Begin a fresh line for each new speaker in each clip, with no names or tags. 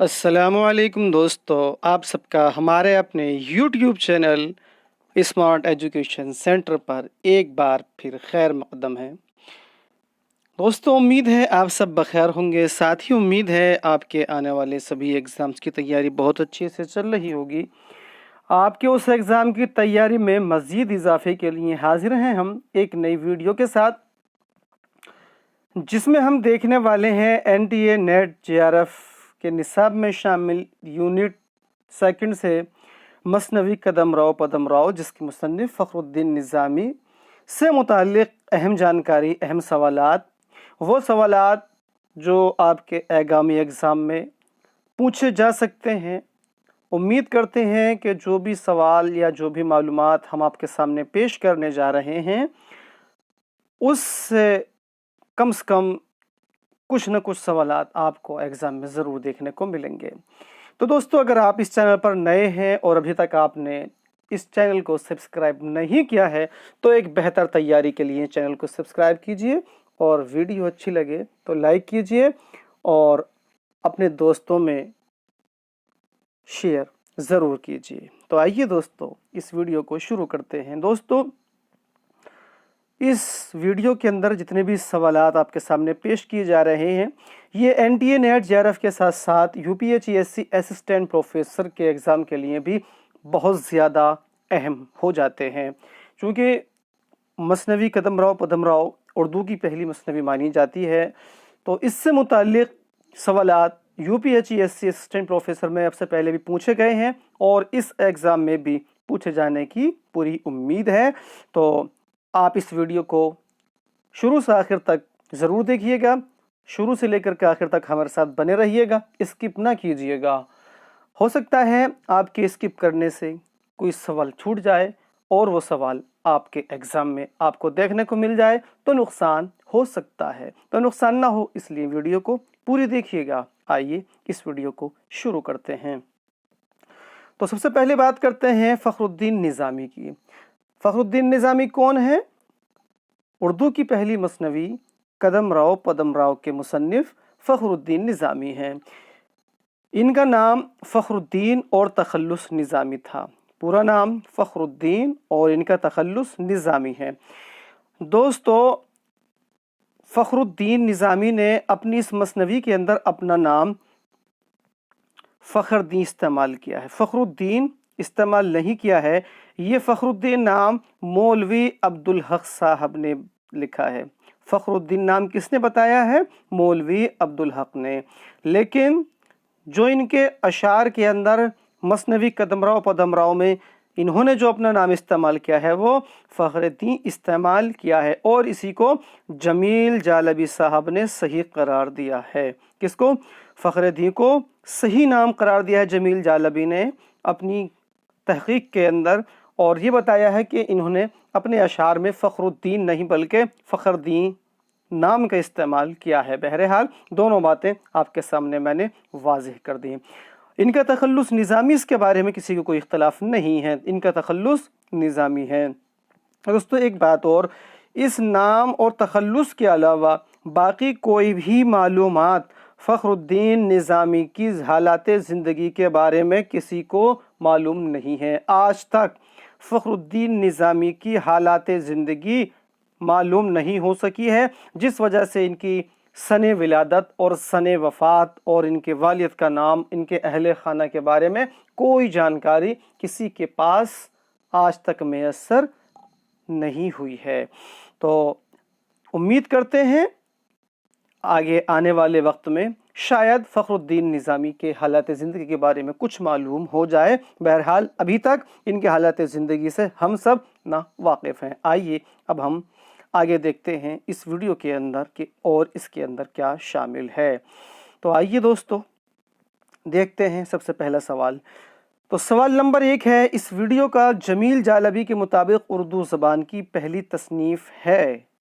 अस्सलामुअलैकुम दोस्तों, आप सबका हमारे अपने YouTube channel smart education centre पर एक बार फिर खैर मकदम है। दोस्तों, उम्मीद है आप सब बखैर होंगे। साथ ही उम्मीद है आपके आने वाले सभी एग्ज़ाम्स की तैयारी बहुत अच्छे से चल रही होगी। आपके उस एग्ज़ाम की तैयारी में मज़ीद इजाफे के लिए हाजिर हैं हम एक नई वीडियो के साथ, जिसमें हम देखने वाले हैं NTA नेट JRF के निसाब में शामिल यूनिट सेकंड से मसनवी कदम राव पदम राव, जिसके मुसन्निफ फ़खरुद्दीन निज़ामी से मुताल्लिक़ अहम जानकारी, अहम सवालात, वो सवालात जो आपके आगामी एग्ज़ाम में पूछे जा सकते हैं। उम्मीद करते हैं कि जो भी सवाल या जो भी मालूमात हम आपके सामने पेश करने जा रहे हैं, उससे कम से कम कुछ न कुछ सवालात आपको एग्ज़ाम में ज़रूर देखने को मिलेंगे। तो दोस्तों, अगर आप इस चैनल पर नए हैं और अभी तक आपने इस चैनल को सब्सक्राइब नहीं किया है, तो एक बेहतर तैयारी के लिए चैनल को सब्सक्राइब कीजिए और वीडियो अच्छी लगे तो लाइक कीजिए और अपने दोस्तों में शेयर ज़रूर कीजिए। तो आइए दोस्तों, इस वीडियो को शुरू करते हैं। दोस्तों, इस वीडियो के अंदर जितने भी सवालात आपके सामने पेश किए जा रहे हैं, ये NTA नेट JRF के साथ साथ UPSC असिस्टेंट प्रोफेसर के एग्ज़ाम के लिए भी बहुत ज़्यादा अहम हो जाते हैं, क्योंकि मसनवी कदम राव पदम राव उर्दू की पहली मसनवी मानी जाती है। तो इससे मुताल्लिक़ सवालात UPSC असिस्टेंट प्रोफेसर में अब से पहले भी पूछे गए हैं और इस एग्ज़ाम में भी पूछे जाने की पूरी उम्मीद है। तो आप इस वीडियो को शुरू से आखिर तक ज़रूर देखिएगा। शुरू से लेकर के आखिर तक हमारे साथ बने रहिएगा, स्किप ना कीजिएगा। हो सकता है आपके स्किप करने से कोई सवाल छूट जाए और वो सवाल आपके एग्ज़ाम में आपको देखने को मिल जाए तो नुकसान हो सकता है। तो नुकसान ना हो, इसलिए वीडियो को पूरी देखिएगा। आइए इस वीडियो को शुरू करते हैं। तो सबसे पहले बात करते हैं फ़खरुद्दीन निज़ामी की। फ़खरुद्दीन निज़ामी कौन है? उर्दू की पहली मसनवी कदम राव पदम राव के मुसन्निफ फ़खरुद्दीन निज़ामी हैं। इनका नाम फ़खरुद्दीन और तखल्लुस निज़ामी था। पूरा नाम फ़खरुद्दीन और इनका तखल्लुस निज़ामी है। दोस्तों, फ़खरुद्दीन निज़ामी ने अपनी इस मसनवी के अंदर अपना नाम फ़खरुद्दीन इस्तेमाल किया है, फ़खरुद्दीन इस्तेमाल नहीं किया है। ये फ़खरुद्दीन नाम मौलवी अब्दुल हक साहब ने लिखा है। फ़खरुद्दीन नाम किसने बताया है? मौलवी अब्दुल हक ने। लेकिन जो इनके अशार के अंदर मसनवी कदम राव पदम राव में इन्होंने जो अपना नाम इस्तेमाल किया है, वो फ़खरुद्दीन इस्तेमाल किया है और इसी को जमील जालबी साहब ने सही करार दिया है। किसको? फ़खरुद्दीन को सही नाम करार दिया है जमील जालबी ने अपनी तहकीक के अंदर, और ये बताया है कि इन्होंने अपने अशार में फ़खरुद्दीन नहीं बल्कि फ़खरुद्दीन नाम का इस्तेमाल किया है। बहरहाल दोनों बातें आपके सामने मैंने वाज़ेह कर दी। इनका तखल्लुस निज़ामी, इसके बारे में किसी को कोई इख्तलाफ नहीं है, इनका तखल्लुस निज़ामी है। दोस्तों, एक बात और, इस नाम और तखल्लुस के अलावा बाकी कोई भी मालूमात फ़खरुद्दीन निज़ामी की हालात ज़िंदगी के बारे में किसी को मालूम नहीं है। आज तक फ़खरुद्दीन निज़ामी की हालात ज़िंदगी मालूम नहीं हो सकी है, जिस वजह से इनकी सने विलादत और सने वफ़ात और इनके वालिद का नाम, इनके अहले खाना के बारे में कोई जानकारी किसी के पास आज तक मैसर नहीं हुई है। तो उम्मीद करते हैं आगे आने वाले वक्त में शायद फ़खरुद्दीन निज़ामी के हालात ज़िंदगी के बारे में कुछ मालूम हो जाए। बहरहाल अभी तक इनके हालात ज़िंदगी से हम सब ना वाकिफ़ हैं। आइए अब हम आगे देखते हैं इस वीडियो के अंदर कि और इसके अंदर क्या शामिल है। तो आइए दोस्तों, देखते हैं सबसे पहला सवाल। तो सवाल नंबर 1 है, इस वीडियो का जमील जालबी के मुताबिक उर्दू ज़बान की पहली तसनीफ़ है?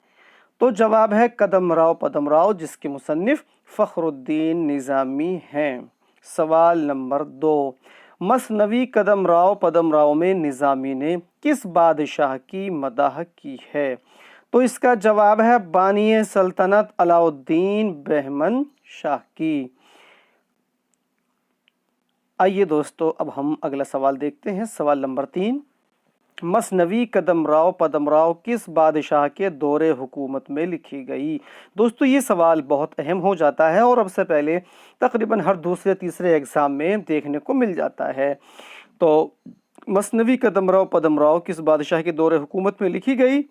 तो जवाब है कदम राव पदम राव, जिसके मुसन्निफ फ़खरुद्दीन निज़ामी हैं। सवाल नंबर 2, मसनवी कदम राव पदम राव में निज़ामी ने किस बादशाह की मदाह की है? तो इसका जवाब है बानी सल्तनत अलाउद्दीन बहमन शाह की। आइए दोस्तों, अब हम अगला सवाल देखते हैं। सवाल नंबर 3, मसनवी कदमराव पदमराव किस बादशाह के दौरे हुकूमत में लिखी गई? दोस्तों ये सवाल बहुत अहम हो जाता है और अब से पहले तकरीबन हर दूसरे तीसरे एग्ज़ाम में देखने को मिल जाता है। तो मसनवी कदमराव पदमराव किस बादशाह के दौरे हुकूमत में लिखी गई?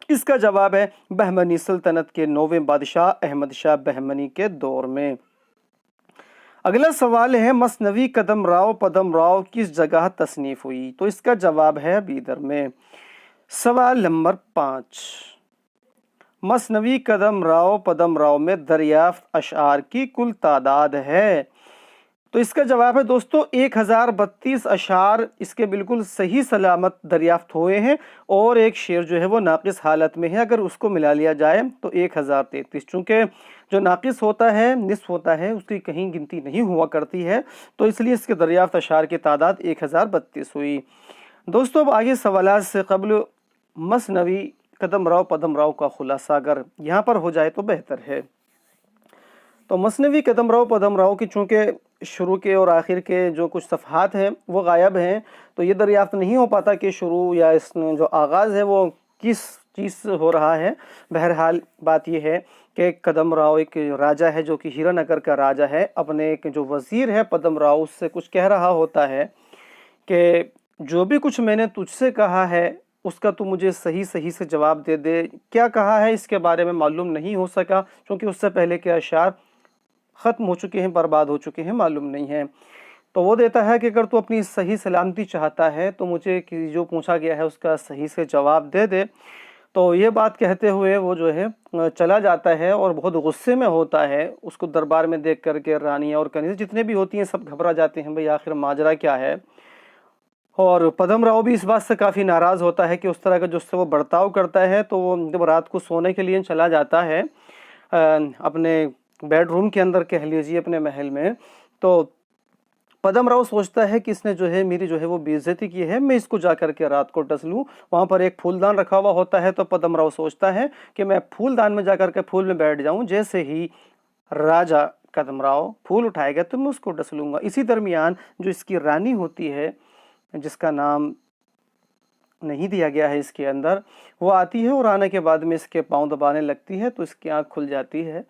इसका जवाब है बहमनी सल्तनत के 9वें बादशाह अहमद शाह बहमनी के दौर में। अगला सवाल है मसनवी कदमराव पदमराव किस जगह तसनीफ हुई? तो इसका जवाब है बीदर में। सवाल नंबर 5, मसनवी कदमराव पदमराव में दरियाफ्त अशआर की कुल तादाद है? तो इसका जवाब है दोस्तों 1032 अशार इसके बिल्कुल सही सलामत दरियाफ्त हुए हैं और एक शेर जो है वो नाकिस हालत में है। अगर उसको मिला लिया जाए तो 1033, चूँकि जो नाकिस होता है निस्फ होता है उसकी कहीं गिनती नहीं हुआ करती है, तो इसलिए इसके दरियाफ्त अशार की तादाद 1032 हुई। दोस्तों अब आगे सवालात से कबल मसनवी कदमराव पदमराव का खुलासा अगर यहाँ पर हो जाए तो बेहतर है। तो मसनवी कदमराव पदमराव की चूँकि शुरू के और आखिर के जो कुछ सफ़हात हैं वो गायब हैं, तो ये दरियाफ्त नहीं हो पाता कि शुरू या इसमें जो आगाज़ है वो किस चीज़ से हो रहा है। बहरहाल बात यह है कि कदमराव एक राजा है जो कि हीरानगर का राजा है, अपने एक जो वज़ीर है पदमराव उससे कुछ कह रहा होता है कि जो भी कुछ मैंने तुझसे कहा है उसका तू मुझे सही सही से जवाब दे दे। क्या कहा है इसके बारे में मालूम नहीं हो सका, क्योंकि उससे पहले के अशार ख़त्म हो चुके हैं, बर्बाद हो चुके हैं, मालूम नहीं है। तो वो देता है कि अगर तू अपनी सही सलामती चाहता है तो मुझे कि जो पूछा गया है उसका सही से जवाब दे दे। तो ये बात कहते हुए वो जो है चला जाता है और बहुत गुस्से में होता है। उसको दरबार में देख करके रानियाँ और कनीज़ जितने भी होती हैं सब घबरा जाते हैं, भाई आखिर माजरा क्या है। और पदमराव भी इस बात से काफ़ी नाराज़ होता है कि उस तरह का जो उससे वो बर्ताव करता है। तो वो जब रात को सोने के लिए चला जाता है अपने बेडरूम के अंदर कह लीजिए अपने महल में, तो पदमराव सोचता है कि इसने जो है मेरी जो है वो बेइज्जती की है, मैं इसको जा कर के रात को डस लूँ। वहाँ पर एक फूलदान रखा हुआ होता है, तो पदमराव सोचता है कि मैं फूलदान में जा कर के फूल में बैठ जाऊँ, जैसे ही राजा कदमराव फूल उठाएगा तो मैं उसको डस लूँगा। इसी दरमियान जो इसकी रानी होती है जिसका नाम नहीं दिया गया है इसके अंदर, वो आती है और आने के बाद में इसके पाँव दबाने लगती है तो इसकी आँख खुल जाती है।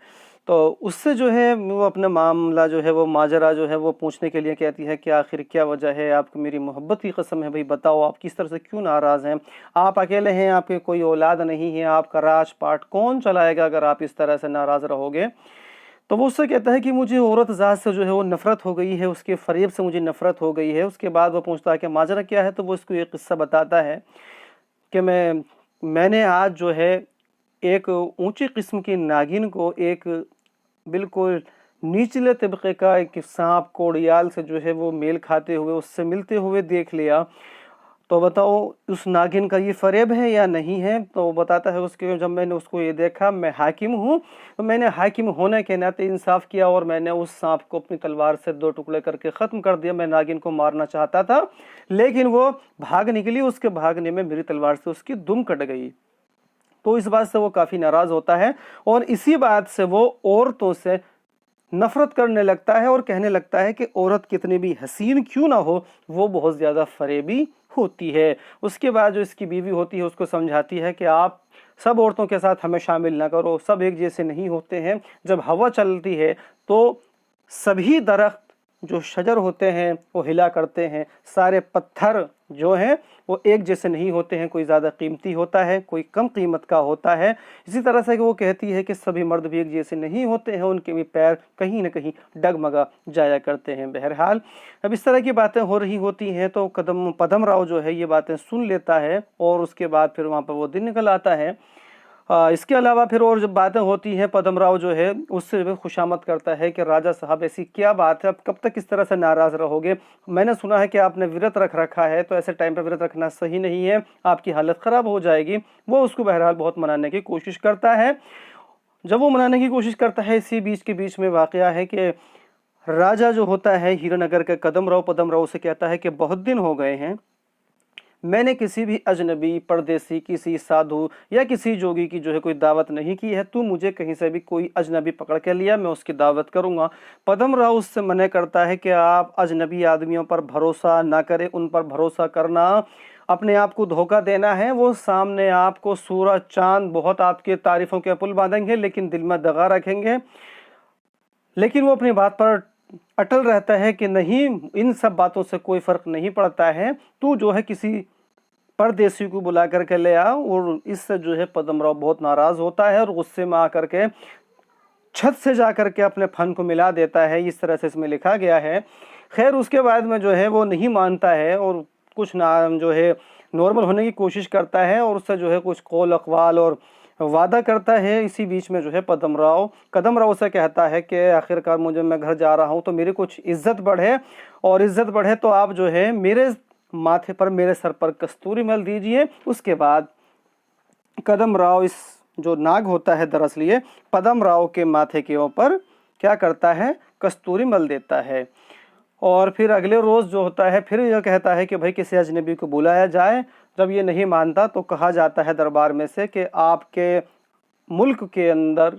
तो उससे जो है वो अपना मामला जो है वो माजरा जो है वो पूछने के लिए कहती है कि आखिर क्या वजह है, आपको मेरी मोहब्बत की कसम है भाई बताओ आप किस तरह से क्यों नाराज़ हैं, आप अकेले हैं, आपके कोई औलाद नहीं है, आपका राजपाट कौन चलाएगा अगर आप इस तरह से नाराज़ रहोगे। तो वो उससे कहता है कि मुझे औरत ज़ात से जो है वो नफ़रत हो गई है, उसके फ़रेब से मुझे नफ़रत हो गई है। उसके बाद वो पूछता है कि माजरा क्या है, तो वो इसको एक किस्सा बताता है कि मैंने आज जो है एक ऊंची किस्म की नागिन को एक बिल्कुल निचले तबके का एक सांप कोड़ियाल से जो है वो मेल खाते हुए उससे मिलते हुए देख लिया। तो बताओ उस नागिन का ये फरेब है या नहीं है। तो बताता है उसके जब मैंने उसको ये देखा, मैं हाकिम हूँ, तो मैंने हाकिम होने के नाते इंसाफ किया और मैंने उस सांप को अपनी तलवार से 2 टुकड़े करके ख़त्म कर दिया। मैं नागिन को मारना चाहता था लेकिन वो भाग निकली, उसके भागने में मेरी तलवार से उसकी दुम कट गई। तो इस बात से वो काफ़ी नाराज़ होता है और इसी बात से वो औरतों से नफ़रत करने लगता है और कहने लगता है कि औरत कितनी भी हसीन क्यों ना हो वो बहुत ज़्यादा फरेबी होती है। उसके बाद जो इसकी बीवी होती है उसको समझाती है कि आप सब औरतों के साथ हमें शामिल ना करो, सब एक जैसे नहीं होते हैं। जब हवा चलती है तो सभी दरख्त जो शजर होते हैं वो हिला करते हैं, सारे पत्थर जो हैं वो एक जैसे नहीं होते हैं, कोई ज़्यादा कीमती होता है, कोई कम कीमत का होता है। इसी तरह से वो कहती है कि सभी मर्द भी एक जैसे नहीं होते हैं, उनके भी पैर कहीं ना कहीं डगमगा जाया करते हैं। बहरहाल अब इस तरह की बातें हो रही होती हैं तो पदमराव जो है ये बातें सुन लेता है और उसके बाद फिर वहाँ पर वो दिन निकल आता है। इसके अलावा फिर और जब बातें होती हैं पदमराव जो है उससे भी खुशामद करता है कि राजा साहब ऐसी क्या बात है, अब कब तक इस तरह से नाराज़ रहोगे, मैंने सुना है कि आपने व्रत रख रखा है, तो ऐसे टाइम पे व्रत रखना सही नहीं है, आपकी हालत ख़राब हो जाएगी। वो उसको बहरहाल बहुत मनाने की कोशिश करता है। जब वो मनाने की कोशिश करता है इसी बीच के बीच में वाक़या है कि राजा जो होता है हीरानगर का कदमराव पदमराव से कहता है कि बहुत दिन हो गए हैं, मैंने किसी भी अजनबी, परदेसी, किसी साधु या किसी जोगी की जो है कोई दावत नहीं की है। तू मुझे कहीं से भी कोई अजनबी पकड़ के लिया, मैं उसकी दावत करूँगा। पदम राव उससे मना करता है कि आप अजनबी आदमियों पर भरोसा ना करें, उन पर भरोसा करना अपने आप को धोखा देना है। वो सामने आपको सूरज चांद बहुत आपके तारीफों के पुल बांधेंगे, लेकिन दिल में दगा रखेंगे। लेकिन वो अपनी बात पर अटल रहता है कि नहीं, इन सब बातों से कोई फर्क नहीं पड़ता है, तू जो है किसी परदेसी को बुला करके ले आ। और इससे जो है पदम राव बहुत नाराज होता है और गुस्से में आकर के छत से जाकर के अपने फन को मिला देता है। इस तरह से इसमें लिखा गया है। खैर उसके बाद में जो है वो नहीं मानता है और कुछ ना जो है नॉर्मल होने की कोशिश करता है और उससे जो है कुछ कौल अकवाल और वादा करता है। इसी बीच में जो है कदम राव से कहता है कि आखिरकार मैं घर जा रहा हूँ तो मेरी कुछ इज्जत बढ़े, और इज्जत बढ़े तो आप जो है मेरे माथे पर, मेरे सर पर कस्तूरी मल दीजिए। उसके बाद कदम राव, इस जो नाग होता है दरअसल ये पदम राव के माथे के ऊपर क्या करता है, कस्तूरी मल देता है। और फिर अगले रोज जो होता है फिर यह कहता है कि भाई किसी अजनबी को बुलाया जाए। जब ये नहीं मानता तो कहा जाता है दरबार में से कि आपके मुल्क के अंदर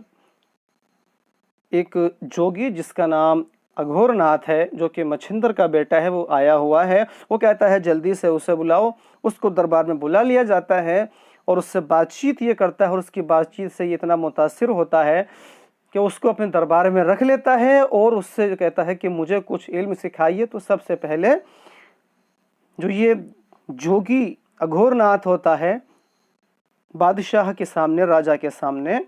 एक जोगी जिसका नाम अघोरनाथ है, जो कि मच्छिंद्र का बेटा है, वो आया हुआ है। वो कहता है जल्दी से उसे बुलाओ। उसको दरबार में बुला लिया जाता है और उससे बातचीत ये करता है, और उसकी बातचीत से ये इतना मुतासिर होता है कि उसको अपने दरबार में रख लेता है और उससे कहता है कि मुझे कुछ इल्म सिखाइए। तो सबसे पहले जो ये जोगी अघोरनाथ होता है, बादशाह के सामने, राजा के सामने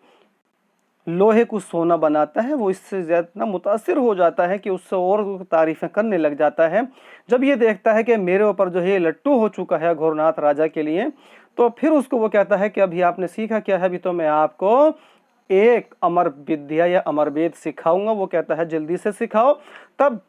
लोहे को सोना बनाता है। वो इससे ज्यादा मुतासिर हो जाता है कि उससे और तारीफें करने लग जाता है। जब ये देखता है कि मेरे ऊपर जो है लट्टू हो चुका है अघोरनाथ राजा के लिए, तो फिर उसको वो कहता है कि अभी आपने सीखा क्या है, अभी तो मैं आपको एक अमर विद्या या अमर वेद सिखाऊंगा। वो कहता है जल्दी से सिखाओ। तब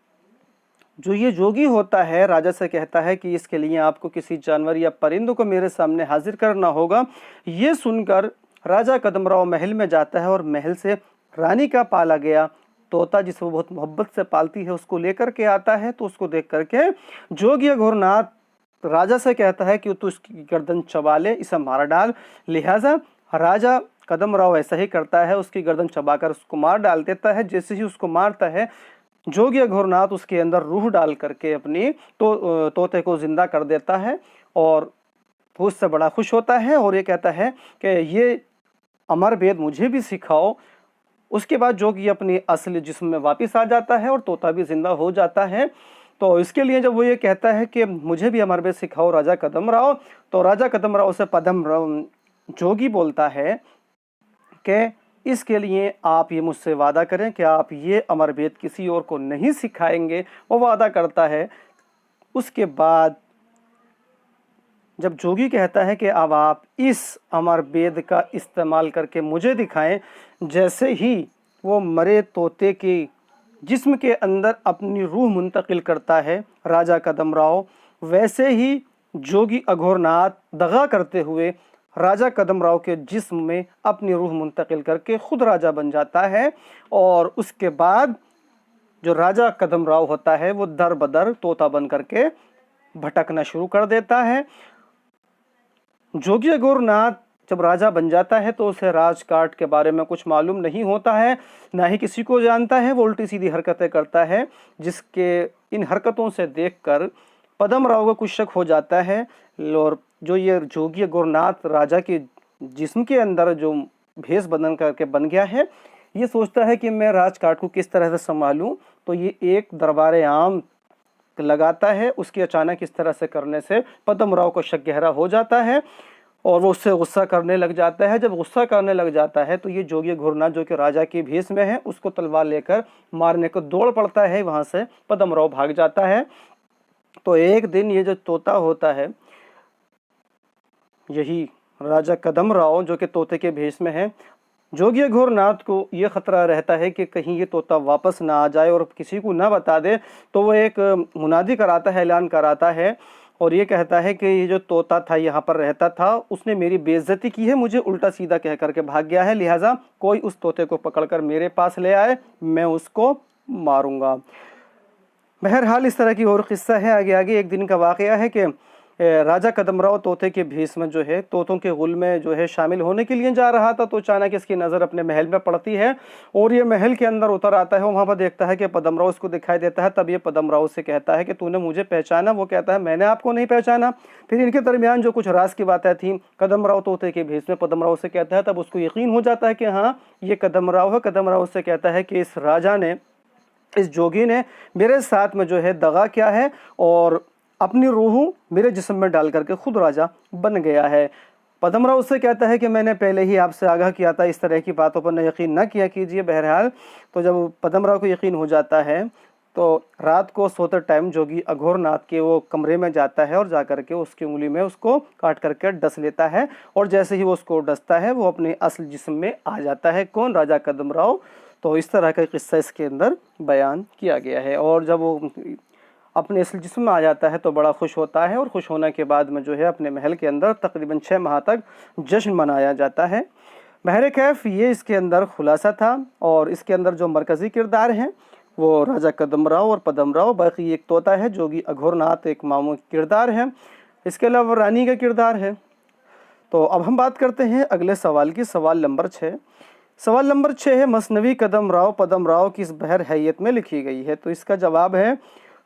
जो ये जोगी होता है राजा से कहता है कि इसके लिए आपको किसी जानवर या परिंदों को मेरे सामने हाजिर करना होगा। ये सुनकर राजा कदम राव महल में जाता है और महल से रानी का पाला गया तोता, जिसे वो बहुत मोहब्बत से पालती है, उसको लेकर के आता है। तो उसको देख करके जोगी अघोरनाथ राजा से कहता है कि तू इसकी गर्दन चबा ले, इसे मार डाल। लिहाजा राजा कदम राव ऐसा ही करता है, उसकी गर्दन चबाकर उसको मार डाल देता है। जैसे ही उसको मारता है, जोगी अघोरनाथ उसके अंदर रूह डाल करके अपनी तोते को जिंदा कर देता है और उससे बड़ा खुश होता है और ये कहता है कि ये अमर वेद मुझे भी सिखाओ। उसके बाद जोगी अपनी असली जिस्म में वापस आ जाता है और तोता भी जिंदा हो जाता है। तो इसके लिए जब वो ये कहता है कि मुझे भी अमर वेद सिखाओ राजा कदम राव, तो राजा कदम राव से पदम राव जोगी बोलता है कि इसके लिए आप ये मुझसे वादा करें कि आप ये अमर वेद किसी और को नहीं सिखाएंगे। वो वादा करता है। उसके बाद जब जोगी कहता है कि अब आप इस अमर वेद का इस्तेमाल करके मुझे दिखाएं, जैसे ही वो मरे तोते के जिस्म के अंदर अपनी रूह मुंतकिल करता है राजा कदम राव, वैसे ही जोगी अघोरनाथ दगा करते हुए राजा कदम राव के जिस्म में अपनी रूह मुंतकिल करके खुद राजा बन जाता है। और उसके बाद जो राजा कदम राव होता है वो दर बदर तोता बन करके भटकना शुरू कर देता है। जोगी अघोरनाथ जब राजा बन जाता है तो उसे राजकाट के बारे में कुछ मालूम नहीं होता है, ना ही किसी को जानता है। वो उल्टी सीधी हरकतें करता है, जिसके इन हरकतों से देखकर पदम राव को कुछ शक हो जाता है। और जो ये जोगी अघोरनाथ राजा के जिस्म के अंदर जो भेष बदन करके बन गया है, ये सोचता है कि मैं राजकाट को किस तरह से संभालूं। तो ये एक दरबार आम लगाता है। उसकी अचानक इस तरह से करने से पदम राव को शक गहरा हो जाता है और वो उससे गुस्सा करने लग जाता है। जब गुस्सा करने लग जाता है तो ये जोगी अघोरनाथ जो कि राजा की भेष में है, उसको तलवार लेकर मारने को दौड़ पड़ता है। वहां से पदम राव भाग जाता है। तो एक दिन ये जो तोता होता है, यही राजा कदम राव जो कि तोते के भेष में है, जोगी अघोरनाथ को ये खतरा रहता है कि कहीं ये तोता वापस ना आ जाए और किसी को ना बता दे। तो वो एक मुनादी कराता है, ऐलान कराता है और ये कहता है कि ये जो तोता था यहाँ पर रहता था, उसने मेरी बेइज्जती की है, मुझे उल्टा सीधा कह करके भाग गया है। लिहाजा कोई उस तोते को पकड़कर मेरे पास ले आए, मैं उसको मारूंगा। बहरहाल इस तरह की और किस्सा है आगे आगे। एक दिन का वाकया है कि राजा कदमराव तोते के भेष में जो है तोतों के गुल में जो है शामिल होने के लिए जा रहा था, तो अचानक इसकी नज़र अपने महल में पड़ती है और ये महल के अंदर उतर आता है। वहाँ पर देखता है कि पदमराव उसको दिखाई देता है। तब ये पदमराव से कहता है कि तूने मुझे पहचाना? वो कहता है मैंने आपको नहीं पहचाना। फिर इनके दरमियान जो कुछ राज की बातें थी, कदमराव तोते के भेष में पदमराव से कहता है, तब उसको यकीन हो जाता है कि हाँ ये कदमराव है। कदमराव से कहता है कि इस राजा ने, इस जोगी ने मेरे साथ में जो है दगा किया है और अपनी रूह मेरे जिस्म में डाल करके खुद राजा बन गया है। पदमराव उससे कहता है कि मैंने पहले ही आपसे आगाह किया था, इस तरह की बातों पर न यकीन न किया कीजिए। बहरहाल तो जब पदमराव को यकीन हो जाता है तो रात को सोते टाइम जोगी अघोरनाथ के वो कमरे में जाता है और जा करके उसकी उंगली में उसको काट करके डस लेता है और जैसे ही वो उसको डसता है वो अपने असल जिस्म में आ जाता है। कौन? राजा कदमराव। तो इस तरह का किस्सा इसके अंदर बयान किया गया है। और जब वो अपने असल जिस्म में आ जाता है तो बड़ा खुश होता है और खुश होने के बाद में जो है अपने महल के अंदर तकरीबन 6 माह तक जश्न मनाया जाता है। बहर कैफ ये इसके अंदर खुलासा था और इसके अंदर जो मरकज़ी किरदार हैं वो राजा कदमराव और पदमराव, बाकी एक तोता है जोगी अघोरनाथ एक मामूली किरदार है, इसके अलावा रानी का किरदार है। तो अब हम बात करते हैं अगले सवाल की। सवाल नंबर 6। सवाल नंबर 6 है मसनवी कदमराव पदमराव किस बहर हैयत में लिखी गई है? तो इसका जवाब है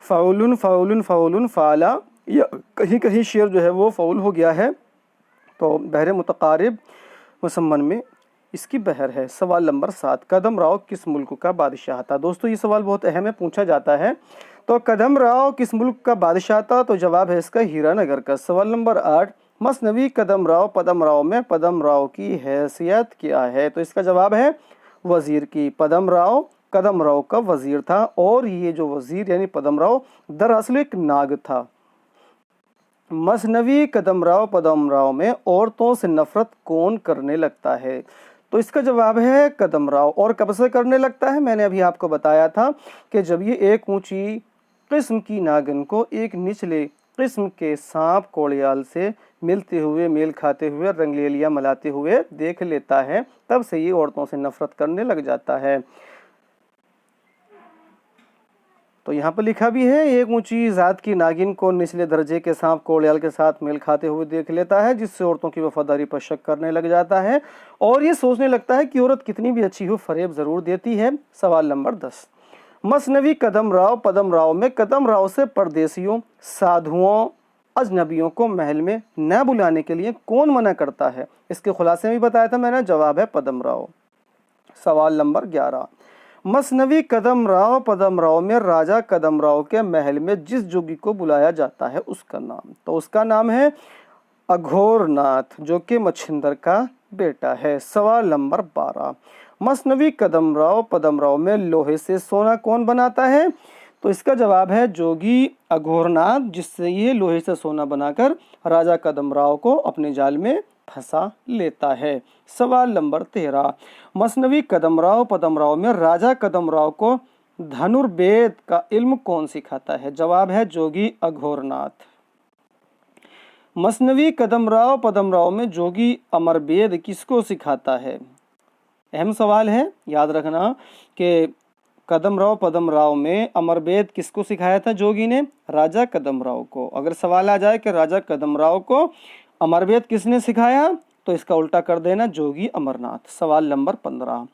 फ़ाउलुन फ़ाउलुन फ़ाउलुन फ़ाला, या कहीं कहीं शेर जो है वो फ़ाउल हो गया है, तो बहर मुतकारिब मुसम्मन में इसकी बहर है। सवाल नंबर 7 कदमराव किस मुल्क का बादशाह था? दोस्तों ये सवाल बहुत अहम है, पूछा जाता है। तो कदमराव किस मुल्क का बादशाह था? तो जवाब है इसका हीरानगर का। सवाल नंबर 8 मसनवी कदमराव पदमराव में पदमराव की हैसियत क्या है? तो इसका जवाब है वज़ीर की। पदमराव कदमराव का वज़ीर था और ये जो वज़ीर यानी पदमराव दरअसल एक नाग था। मसनवी कदमराव पदमराव में औरतों से नफरत कौन करने लगता है? तो इसका जवाब है कदमराव। और कब से करने लगता है? मैंने अभी आपको बताया था कि जब ये एक ऊंची किस्म की नागिन को एक निचले किस्म के सांप कोड़ियाल से मिलते हुए, मेल खाते हुए, रंगलेलियां मलाते हुए देख लेता है, तब से ये औरतों से नफरत करने लग जाता है। तो यहाँ पर लिखा भी है एक ऊंची जात की नागिन को निचले दर्जे के सांप कोड़ियाल के साथ मेल खाते हुए देख लेता है, जिससे औरतों की वफादारी पर शक करने लग जाता है और ये सोचने लगता है कि औरत कितनी भी अच्छी हो फरेब जरूर देती है। सवाल नंबर 10 मसनवी कदमराव पदमराव में कदमराव से परदेसियों, साधुओं, अजनबियों को महल में न बुलाने के लिए कौन मना करता है? इसके खुलासे में भी बताया था मैंने, जवाब है पदमराव। सवाल नंबर 11 मसनवी कदमराव पदमराव में राजा कदमराव के महल में जिस जोगी को बुलाया जाता है उसका नाम? तो उसका नाम है अघोरनाथ, जो कि मच्छिंदर का बेटा है। सवाल नंबर 12 मसनवी कदमराव पदमराव में लोहे से सोना कौन बनाता है? तो इसका जवाब है जोगी अघोरनाथ, जिससे ये लोहे से सोना बनाकर राजा कदमराव को अपने जाल में फंसा लेता है। सवाल नंबर 13 मसनवी कदमराव पदमराव में राजा कदमराव को धनुर्वेद का इल्म कौन सिखाता है? जवाब है जोगी अघोरनाथ। मसनवी कदमराव पदमराव में जोगी अमरवेद किसको सिखाता है? अहम सवाल है, याद रखना कि कदमराव पदमराव में अमरवेद किसको सिखाया था जोगी ने? राजा कदमराव को। अगर सवाल आ जाए कि राजा कदमराव को अमरवेद किसने सिखाया, तो इसका उल्टा कर देना जोगी अमरनाथ। सवाल नंबर 15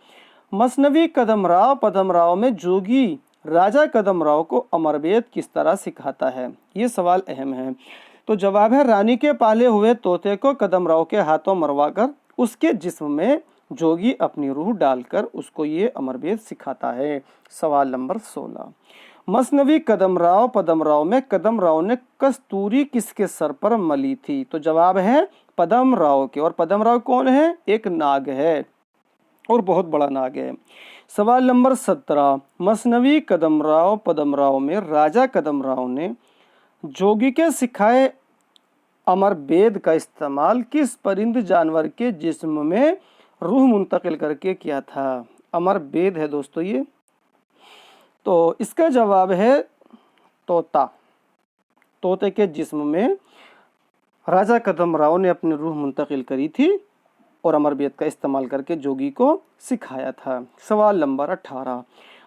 मसनवी कदमराव पदमराव में जोगी राजा कदमराव को अमरवेद किस तरह सिखाता है? ये सवाल अहम है। तो जवाब है रानी के पाले हुए तोते को कदमराव के हाथों मरवाकर उसके जिस्म में जोगी अपनी रूह डालकर उसको ये अमरवेद सिखाता है। सवाल नंबर 16 मसनवी कदमराव पदमराव में कदमराव ने कस्तूरी किसके सर पर मली थी? तो जवाब है पदमराव के। और पदमराव कौन है? एक नाग है और बहुत बड़ा नाग है। सवाल नंबर 17 मसनवी कदमराव पदमराव में राजा कदमराव ने जोगी के सिखाए अमरवेद का इस्तेमाल किस परिंद जानवर के जिस्म में रूह मुंतकिल करके किया था? अमरवेद है दोस्तों ये। तो इसका जवाब है तोता। तोते के जिस्म में राजा कदमराव ने अपनी रूह मुंतकिल करी थी और अमरवेद का इस्तेमाल करके जोगी को सिखाया था। सवाल नंबर 18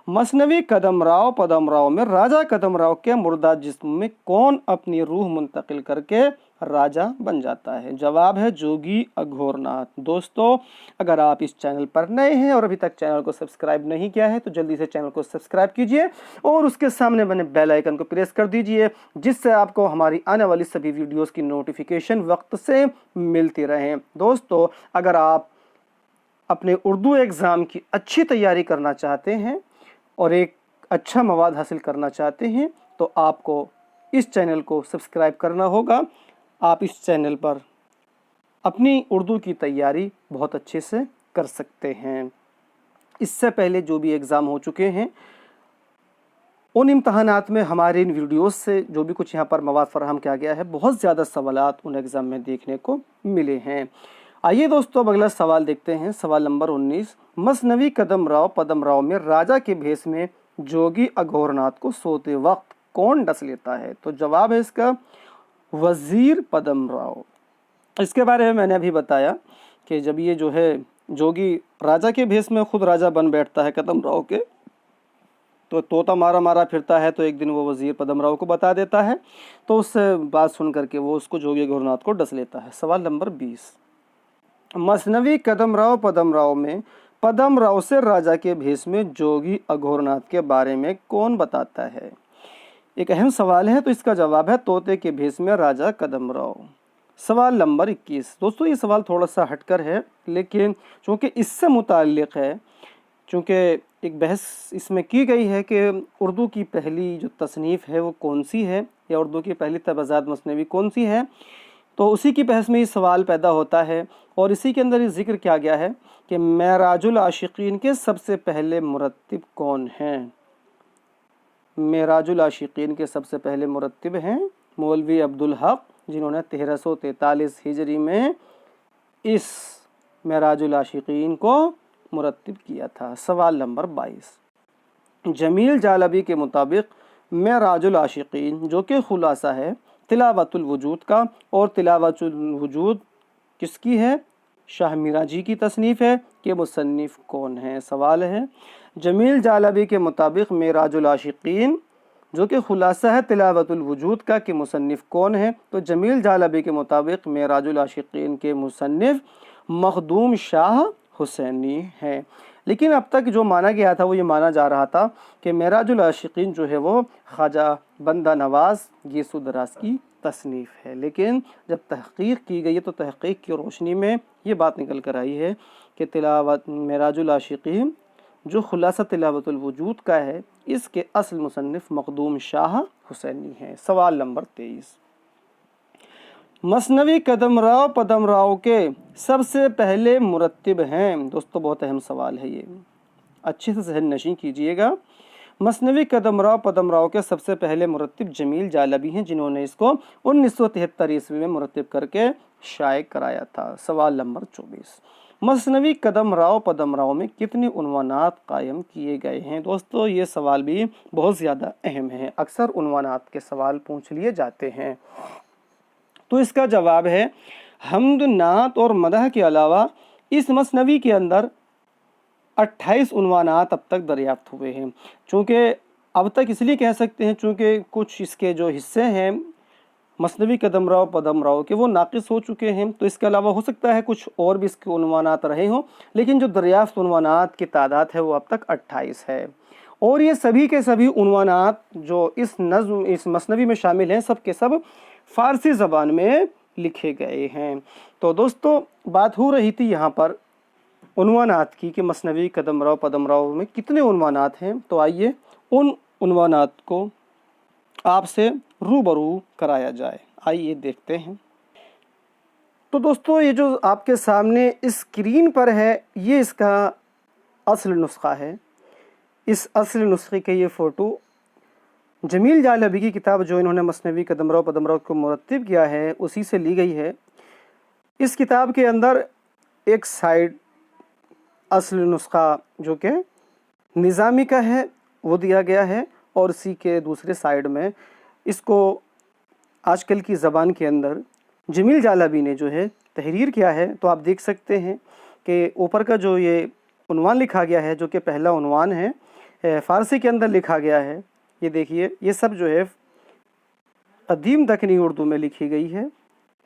मसनवी कदमराव पदमराव में राजा कदमराव के मुर्दा जिस्म में कौन अपनी रूह मुंतकिल करके राजा बन जाता है? जवाब है जोगी अघोरनाथ। दोस्तों, अगर आप इस चैनल पर नए हैं और अभी तक चैनल को सब्सक्राइब नहीं किया है तो जल्दी से चैनल को सब्सक्राइब कीजिए और उसके सामने बने बेल आइकन को प्रेस कर दीजिए, जिससे आपको हमारी आने वाली सभी वीडियोस की नोटिफिकेशन वक्त से मिलती रहे। दोस्तों, अगर आप अपने उर्दू एग्ज़ाम की अच्छी तैयारी करना चाहते हैं और एक अच्छा मवाद हासिल करना चाहते हैं तो आपको इस चैनल को सब्सक्राइब करना होगा। आप इस चैनल पर अपनी उर्दू की तैयारी बहुत अच्छे से कर सकते हैं। इससे पहले जो भी एग्ज़ाम हो चुके हैं उन इम्तहानात में हमारे इन वीडियोस से जो भी कुछ यहाँ पर मवाद फराहम किया गया है, बहुत ज़्यादा सवालात उन एग्ज़ाम में देखने को मिले हैं। आइए दोस्तों, अब अगला सवाल देखते हैं। सवाल नंबर 19, मसनवी कदम राव में राजा के भेष में जोगी अघोरनाथ को सोते वक्त कौन डस लेता है? तो जवाब है इसका वज़ीर पदम राव। इसके बारे में मैंने अभी बताया कि जब ये जो है जोगी राजा के भेष में खुद राजा बन बैठता है कदम राव के, तो तोता मारा मारा फिरता है, तो एक दिन वो वज़ीर पदम राव को बता देता है, तो उससे बात सुन करके वो उसको जोगी अघोरनाथ को डस लेता है। सवाल नंबर 20, मसनवी कदम राव में पदम राव से राजा के भेष में जोगी अघोरनाथ के बारे में कौन बताता है? एक अहम सवाल है, तो इसका जवाब है तोते के भेष में राजा कदम राव। सवाल नंबर 21, दोस्तों ये सवाल थोड़ा सा हटकर है, लेकिन चूँकि इससे मुताल्लिक़ है, चूँकि एक बहस इसमें की गई है कि उर्दू की पहली जो तसनीफ़ है वो कौन सी है, या उर्दू की पहली तबज़ात मसनवी कौन सी है, तो उसी की बहस में ये सवाल पैदा होता है। और इसी के अंदर ये जिक्र किया गया है कि मेराजुल आशिकीन के सबसे पहले मुरत्तिब कौन हैं? मेराजुल आशिकीन के सबसे पहले मुरत्तिब हैं मौलवी अब्दुल हक, जिन्होंने 1343 हिजरी में इस मेराजुल आशिकीन को मुरत्तिब किया था। सवाल नंबर 22, जमील जालबी के मुताबिक मेराजुल आशिकीन जो कि खुलासा है तिलावतुल वजूद का, और तिलावतुल वजूद किसकी है? शाह मीरा जी की तसनीफ़ है, कि मुसन्निफ़ कौन है? सवाल है, जमील जालबी के मुताबिक मेराजुल आशिकीन जो कि खुलासा है तिलावतुल वजूद का, कि मुसन्निफ़ कौन है? तो जमील जालबी के मुताबिक मेराजुल आशिकीन के मुसन्निफ़ मखदूम शाह हुसैनी है। लेकिन अब तक जो माना गया था वो ये माना जा रहा था कि मेराजुल आशिकीन जो है वो ख्वाजा बंदा नवाज़ गीसुदराज की तसनीफ़ है। लेकिन जब तहक़ीक़ की गई है तो तहक़ीक़ की रोशनी में ये बात निकल कर आई है कि तिलावत मेराजुल आशिकीन जो खुलासा तिलावतुल वजूद का है, इसके असल मुसन्निफ़ मखदूम शाह हुसैनी है। सवाल नंबर 23, मसनवी कदम राव के सबसे पहले मुरत्तिब हैं। दोस्तों बहुत अहम सवाल है ये, अच्छे से जहन नशीं कीजिएगा। मसनवी कदम राव के सबसे पहले मुरत्तिब जमील जालबी हैं, जिन्होंने इसको 1973 ईस्वी में मुरत्तिब करके शाये कराया था। सवाल नंबर 24, मसनवी कदम राव में कितने उन्वानात कायम किए गए हैं? दोस्तों ये सवाल भी बहुत ज़्यादा अहम है, अक्सर उन्वानात के सवाल पूछ लिए जाते हैं। तो इसका जवाब है हम्द, नात और मदह के अलावा इस मसनवी के अंदर 28 उन्वानात अब तक दरियाफ्त हुए हैं। चूँकि अब तक इसलिए कह सकते हैं चूँकि कुछ इसके जो हिस्से हैं मसनवी कदम राव के वो नाक़िस हो चुके हैं, तो इसके अलावा हो सकता है कुछ और भी इसके उन्वानात रहे हों, लेकिन जो दरियाफ्त उन्वानात की तादाद है वो अब तक 28 है। और ये सभी के सभी उन्वानात जो इस नज़्म इस मसनवी में शामिल हैं, सब के सब फ़ारसी ज़बान में लिखे गए हैं। तो दोस्तों बात हो रही थी यहाँ पर उन्वानात की कि मसनवी कदम राव में कितने उन्वानात हैं। तो आइए उन उन्वानात को आपसे रूबरू कराया जाए। आइए देखते हैं। तो दोस्तों ये जो आपके सामने स्क्रीन पर है ये इसका असल नुस्खा है। इस असल नुस्खे के ये फ़ोटो जमील जालबी की किताब जो इन्होंने मसनवी कदम राव को मुरत्तिब किया है उसी से ली गई है। इस किताब के अंदर एक साइड असल नुस्खा जो कि निज़ामी का है वो दिया गया है, और इसी के दूसरे साइड में इसको आजकल की ज़बान के अंदर जमील जालबी ने जो है तहरीर किया है। तो आप देख सकते हैं कि ऊपर का जो ये उन्वान लिखा गया है, जो कि पहला उन्वान है, फ़ारसी के अंदर लिखा गया है। ये देखिए, ये सब जो है कदीम दक्कनी उर्दू में लिखी गई है।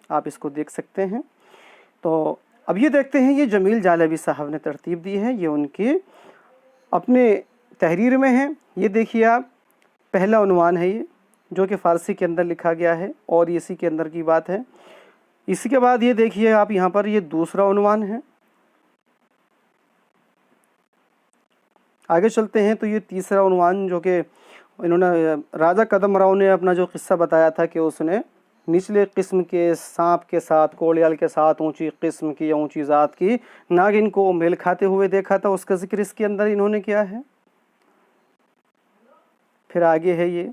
आप इसको देख सकते हैं। तो अब ये देखते हैं, ये जमील जालबी साहब ने तरतीब दी है, ये उनके अपने तहरीर में है। ये देखिए आप, पहला उन्वान है ये, जो कि फ़ारसी के अंदर लिखा गया है और इसी के अंदर की बात है। इसी के बाद ये देखिए आप यहाँ पर, ये दूसरा उन्वान है। आगे चलते हैं तो ये तीसरा उन्वान, जो कि इन्होंने राजा कदम राव ने अपना जो किस्सा बताया था कि उसने निचले किस्म के सांप के साथ, कोड़ियाल के साथ, ऊंची किस्म की या ऊंची ज़ात की नागिन को मेल खाते हुए देखा था, उसका जिक्र इसके अंदर इन्होंने किया है। फिर आगे है ये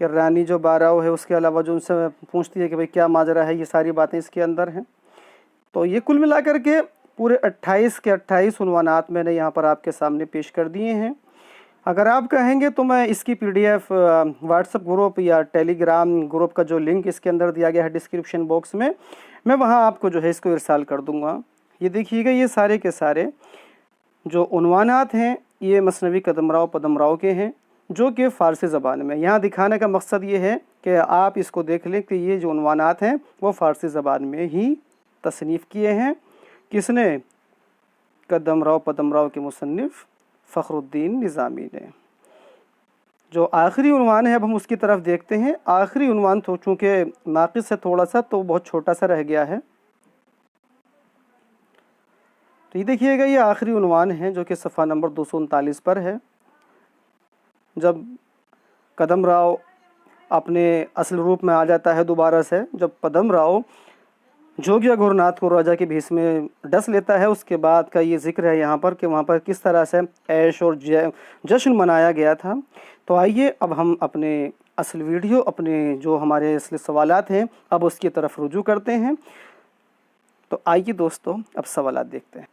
कि रानी जो बाराव है, उसके अलावा जो उनसे पूछती है कि भाई क्या माजरा है, ये सारी बातें इसके अंदर हैं। तो ये कुल मिलाकर के पूरे 28 के 28 उन्वानात मैंने यहाँ पर आपके सामने पेश कर दिए हैं। अगर आप कहेंगे तो मैं इसकी PDF व्हाट्सएप ग्रुप या टेलीग्राम ग्रुप का जो लिंक इसके अंदर दिया गया है डिस्क्रिप्शन बॉक्स में, मैं वहाँ आपको जो है इसको इरसाल कर दूँगा। ये देखिएगा, ये सारे के सारे जो उन्वानात हैं ये मसनवी कदमराव पदमराव के हैं, जो कि फ़ारसी ज़बान में। यहाँ दिखाने का मकसद ये है कि आप इसको देख लें कि ये जो उन्वानात हैं वो फ़ारसी ज़बान में ही तसनीफ़ किए हैं। किसने? कदमराव पदमराव के मुसन्निफ़ फ़खरुद्दीन निज़ामी ने। जो आखिरी उन्वान है अब हम उसकी तरफ देखते हैं। आखिरी उन्वान तो चूँकि नाक़िस से थोड़ा सा तो बहुत छोटा सा रह गया है। तो ये देखिएगा, ये आखिरी उन्वान है जो कि सफ़ा नंबर 239 पर है। जब कदमराव अपने असल रूप में आ जाता है दोबारा से, जब पदमराव जोगिया गुरुनाथ को राजा के भेष में डस लेता है, उसके बाद का ये जिक्र है यहाँ पर कि वहाँ पर किस तरह से ऐश और जश्न मनाया गया था। तो आइए अब हम अपने असल वीडियो, अपने जो हमारे असली सवालात हैं, अब उसकी तरफ रुजू करते हैं। तो आइए दोस्तों, अब सवालात देखते हैं।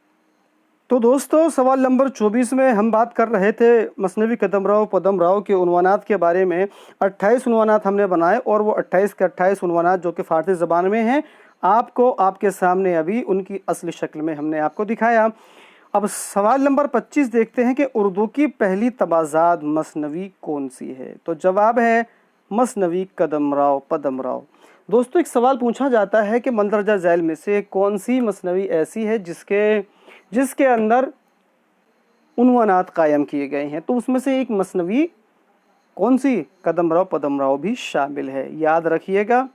तो दोस्तों, सवाल नंबर 24 में हम बात कर रहे थे मसनवी कदमराव पदमराव के उन्वानात के बारे में। 28 उन्वानात हमने बनाए और वो 28 के 28 उन्वानात जो कि फ़ारसी ज़बान में हैं, आपको आपके सामने अभी उनकी असली शक्ल में हमने आपको दिखाया। अब सवाल नंबर 25 देखते हैं कि उर्दू की पहली तबाज़ात मसनवी कौन सी है। तो जवाब है मसनवी कदमराव पदमराव। दोस्तों, एक सवाल पूछा जाता है कि मंदरजा झैल में से कौन सी मसनवी ऐसी है जिसके अंदर उन्वानात कायम किए गए हैं। तो उसमें से एक मसनवी कौन सी? कदमराव पदमराव भी शामिल है, याद रखिएगा।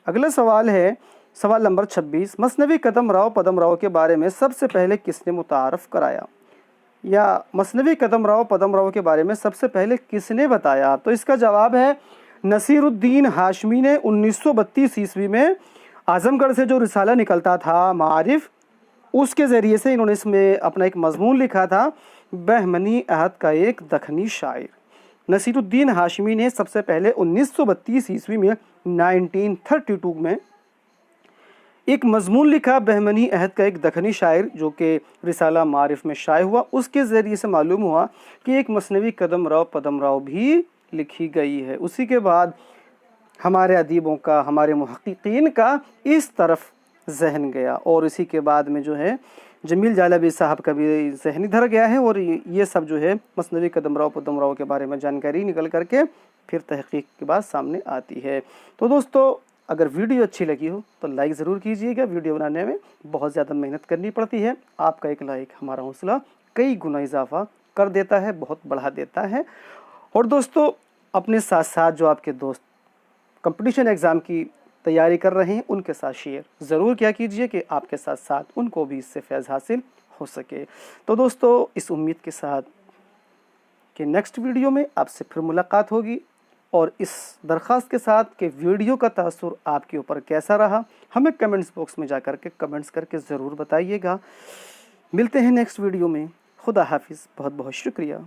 अगला सवाल है सवाल नंबर 26, मसनवी कदमराव पदमराव के बारे में सबसे पहले किसने मुतारफ़ कराया, या मसनवी कदमराव पदमराव के बारे में सबसे पहले किसने बताया? तो इसका जवाब है नसीरुद्दीन हाशमी ने 1932 ईस्वी में आज़मगढ़ से जो रिसाला निकलता था मारिफ, उसके ज़रिए से इन्होंने इसमें अपना एक मजमून लिखा था, बहमनी अहद का एक दखनी शायर। नसीरुद्दीन हाशमी ने सबसे पहले 1932 ईस्वी में 1932 में एक मजमून लिखा, बहमनी अहद का एक दखनी शायर, जो कि रिसाला मारिफ में शाये हुआ। उसके ज़रिए से मालूम हुआ कि एक मसनवी कदमराव पदमराव भी लिखी गई है। उसी के बाद हमारे अदीबों का, हमारे मुहक्किकीन का इस तरफ जहन गया और इसी के बाद में जो है जमील जालबी साहब का भी जहन इधर गया है और ये सब जो है मसनवी कदमराव पदमराव के बारे में जानकारी निकल करके फिर तहकीक के बाद सामने आती है। तो दोस्तों, अगर वीडियो अच्छी लगी हो तो लाइक ज़रूर कीजिएगा। वीडियो बनाने में बहुत ज़्यादा मेहनत करनी पड़ती है, आपका एक लाइक हमारा हौसला कई गुना इजाफा कर देता है, बहुत बढ़ा देता है। और दोस्तों, अपने साथ साथ जो आपके दोस्त कंपटीशन एग्ज़ाम की तैयारी कर रहे हैं, उनके साथ शेयर ज़रूर क्या कीजिए कि आपके साथ साथ उनको भी इससे फैज़ हासिल हो सके। तो दोस्तों, इस उम्मीद के साथ कि नेक्स्ट वीडियो में आपसे फिर मुलाकात होगी और इस दरख्वास्त के साथ कि वीडियो का तासुर आपके ऊपर कैसा रहा, हमें कमेंट्स बॉक्स में जाकर के कमेंट्स करके ज़रूर बताइएगा। मिलते हैं नेक्स्ट वीडियो में। खुदा हाफिज़, बहुत बहुत शुक्रिया।